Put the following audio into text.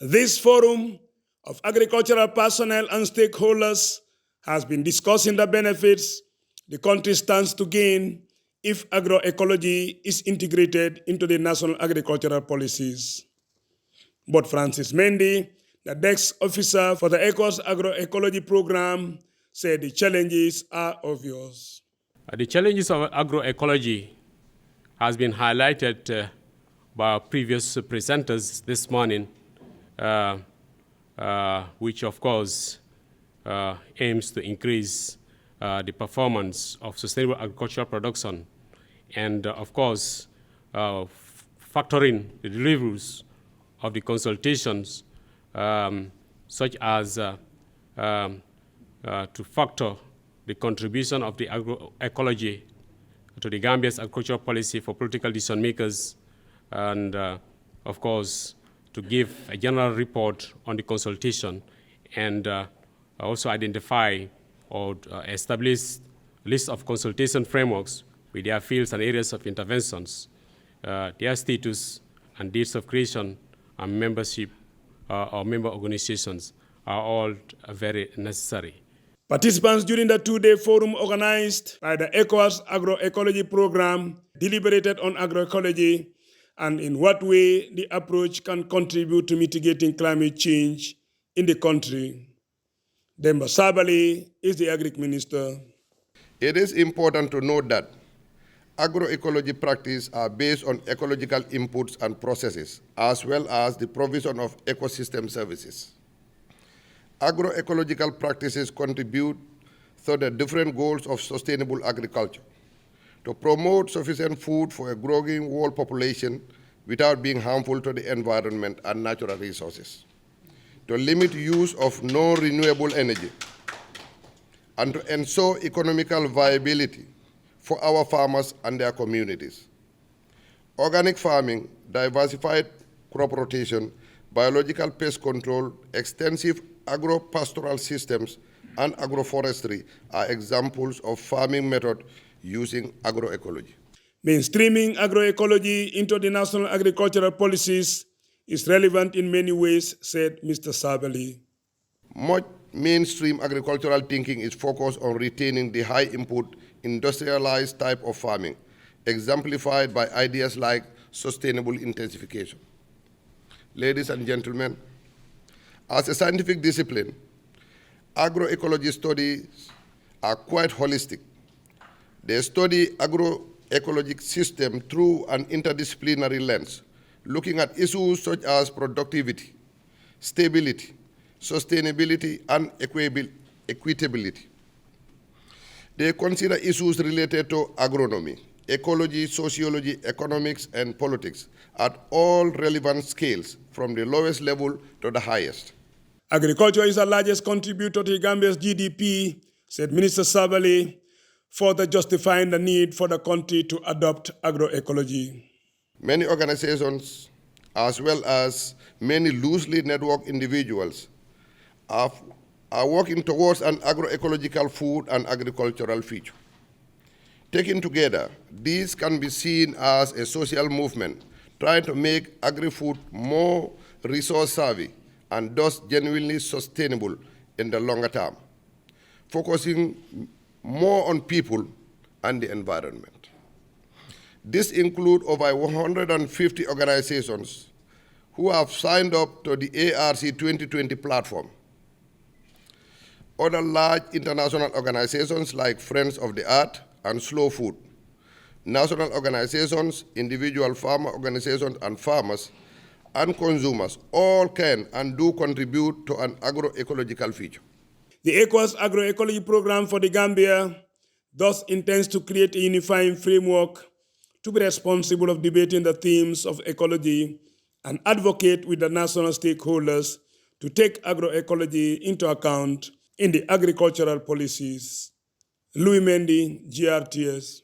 This forum of agricultural personnel and stakeholders has been discussing the benefits the country stands to gain if agroecology is integrated into the national agricultural policies. But Francis Mendy, the desk officer for the ECOWAS agroecology program, said the challenges are obvious. The challenges of agroecology has been highlighted by our previous presenters this morning, which of course aims to increase the performance of sustainable agricultural production and of course factoring the deliverables of the consultations such as to factor the contribution of the agroecology to the Gambia's agricultural policy for political decision makers and of course to give a general report on the consultation and also identify or establish a list of consultation frameworks with their fields and areas of interventions, their status and dates of creation and membership or member organizations are all very necessary. Participants during the two-day forum organized by the ECOWAS agroecology program deliberated on agroecology and in what way the approach can contribute to mitigating climate change in the country. Demba Sabali is the Agric Minister. It is important to note that agroecology practices are based on ecological inputs and processes, as well as the provision of ecosystem services. Agroecological practices contribute to the different goals of sustainable agriculture, to promote sufficient food for a growing world population without being harmful to the environment and natural resources, to limit use of non-renewable energy, and to ensure economical viability for our farmers and their communities. Organic farming, diversified crop rotation, biological pest control, extensive agro-pastoral systems, and agroforestry are examples of farming methods using agroecology. Mainstreaming agroecology into the national agricultural policies is relevant in many ways, said Mr. Sabali. Much mainstream agricultural thinking is focused on retaining the high input, industrialized type of farming, exemplified by ideas like sustainable intensification. Ladies and gentlemen, as a scientific discipline, agroecology studies are quite holistic. They study agroecologic systems through an interdisciplinary lens, looking at issues such as productivity, stability, sustainability, and equitability. They consider issues related to agronomy, ecology, sociology, economics, and politics at all relevant scales, from the lowest level to the highest. Agriculture is the largest contributor to Gambia's GDP, said Minister Sabali, further justifying the need for the country to adopt agroecology. Many organizations, as well as many loosely networked individuals, are working towards an agroecological food and agricultural future. Taken together, these can be seen as a social movement trying to make agri-food more resource-savvy and thus genuinely sustainable in the longer term, focusing more on people and the environment. This includes over 150 organizations who have signed up to the ARC 2020 platform. Other large international organizations like Friends of the Earth and Slow Food, national organizations, individual farmer organizations, and farmers and consumers all can and do contribute to an agroecological future. The ECOWAS agroecology program for the Gambia thus intends to create a unifying framework to be responsible of debating the themes of ecology and advocate with the national stakeholders to take agroecology into account in the agricultural policies. Louis Mendy, GRTS.